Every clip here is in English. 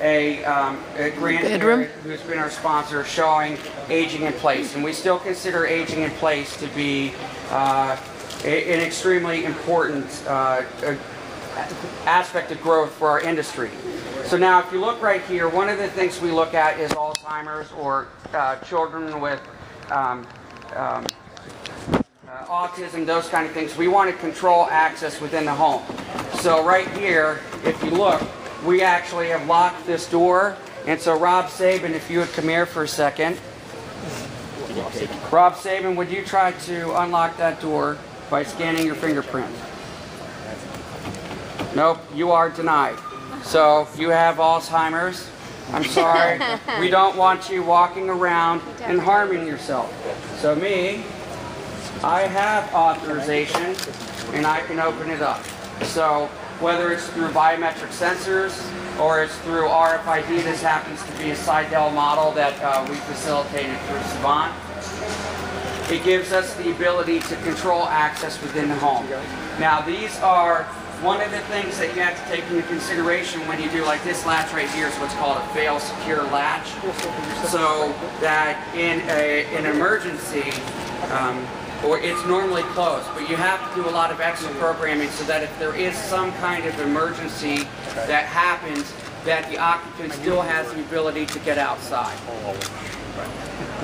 a grandparent who's been our sponsor showing aging in place. And we still consider aging in place to be an extremely important aspect of growth for our industry. So now if you look right here, one of the things we look at is Alzheimer's or children with autism, those kind of things. We want to control access within the home. So right here, if you look, we actually have locked this door. And so Rob Sabin, if you would come here for a second. Rob Sabin, would you try to unlock that door by scanning your fingerprint? Nope, you are denied. So you have Alzheimer's. I'm sorry. We don't want you walking around and harming yourself. So me, I have authorization and I can open it up. So whether it's through biometric sensors or it's through RFID, this happens to be a Seidel model that we facilitated through Savant. It gives us the ability to control access within the home. Now these are one of the things that you have to take into consideration when you do like this latch right here is what's called a fail secure latch. So that in an emergency, or it's normally closed, but you have to do a lot of extra programming so that if there is some kind of emergency that happens, that the occupant still has the ability to get outside.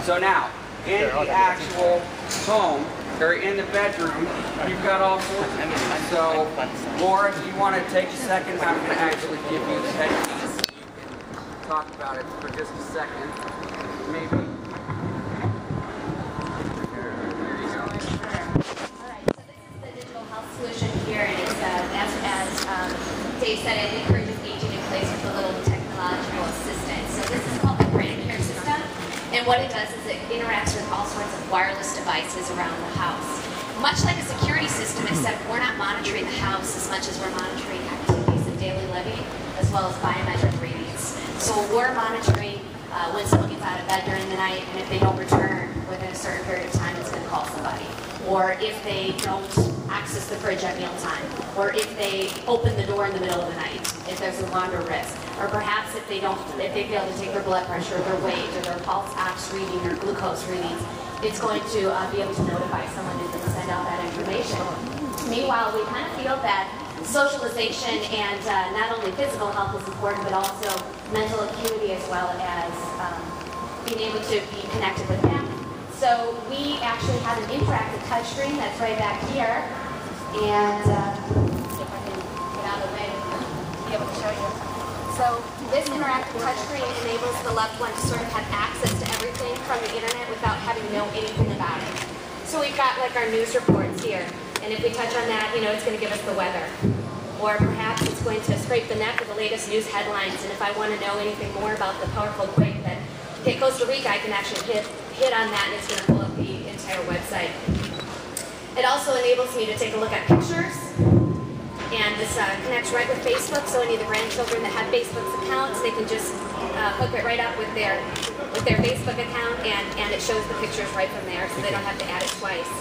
So now, in the actual home, or in the bedroom, you've got all sorts of things. So, Laura, if you want to take a second, I'm going to actually give you the headpiece. You can talk about it for just a second, maybe. Solution here, and it's as Dave said, it encourages aging in place with a little technological assistance. So this is called the Brain Care System, and what it does is it interacts with all sorts of wireless devices around the house. Much like a security system, except we're not monitoring the house as much as we're monitoring activities of daily living, as well as biometric readings. So we're monitoring when someone gets out of bed during the night, and if they don't return within a certain period of time, it's going to call somebody. Or if they don't access the fridge at mealtime, or if they open the door in the middle of the night, if there's a longer risk, or perhaps if they fail to take their blood pressure, their weight, or their pulse ox reading, or glucose readings, it's going to be able to notify someone and send out that information. Meanwhile, we kind of feel that socialization and not only physical health is important, but also mental acuity as well as being able to be connected with family. So we actually have an interactive touchscreen that's right back here, and if I can get out of the way to be able to show you. So this interactive touchscreen enables the loved one to sort of have access to everything from the internet without having to know anything about it. So we've got like our news reports here, and if we touch on that, you know, it's going to give us the weather. Or perhaps it's going to scrape the neck with the latest news headlines, and if I want to know anything more about the powerful quake that hit Costa Rica, I can actually hit on that and it's going to pull up the entire website. It also enables me to take a look at pictures, and this connects right with Facebook, so any of the grandchildren that have Facebook's accounts, they can just hook it right up with their Facebook account, and it shows the pictures right from there, so they don't have to add it twice.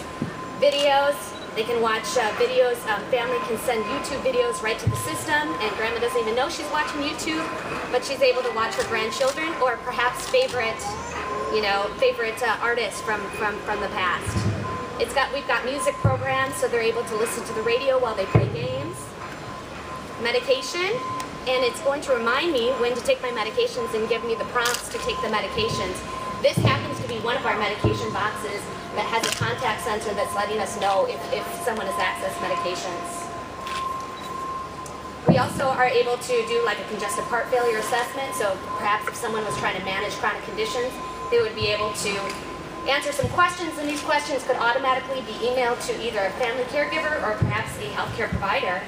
Videos, they can watch videos. Family can send YouTube videos right to the system, and grandma doesn't even know she's watching YouTube, but she's able to watch her grandchildren, or perhaps favorite artists from the past. We've got music programs, so they're able to listen to the radio while they play games. Medication, and it's going to remind me when to take my medications and give me the prompts to take the medications. This happens to be one of our medication boxes that has a contact sensor that's letting us know if someone has accessed medications. We also are able to do like a congestive heart failure assessment, so perhaps if someone was trying to manage chronic conditions, they would be able to answer some questions, and these questions could automatically be emailed to either a family caregiver or perhaps a healthcare provider.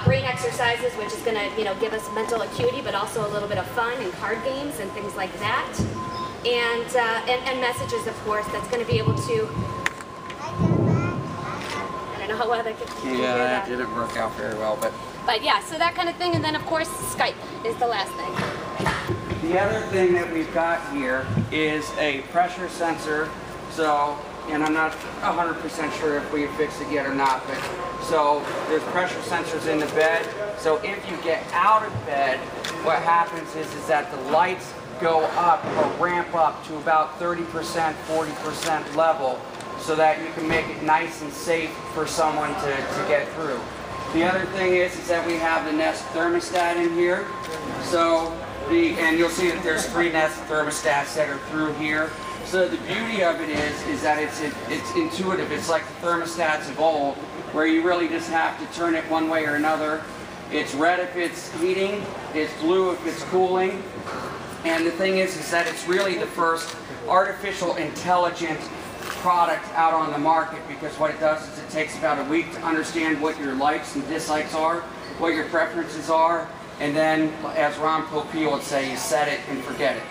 Brain exercises, which is going to give us mental acuity, but also a little bit of fun and card games and things like that. And messages, of course, that's going to be able to. I don't know how well that could. Yeah, that didn't work out very well, But yeah, so that kind of thing, and then of course Skype is the last thing. The other thing that we've got here is a pressure sensor. So, and I'm not 100% sure if we fixed it yet or not, but so there's pressure sensors in the bed. So if you get out of bed what happens is that the lights go up or ramp up to about 30%, 40% level so that you can make it nice and safe for someone to get through. The other thing is that we have the Nest thermostat in here. So and you'll see that there's 3 Nest thermostats that are through here. So the beauty of it is that it's intuitive. It's like the thermostats of old, where you really just have to turn it one way or another. It's red if it's heating, it's blue if it's cooling. And the thing is that it's really the first artificial intelligent product out on the market, because what it does is it takes about a week to understand what your likes and dislikes are, what your preferences are, and then, as Ron Popeil would say, you set it and forget it.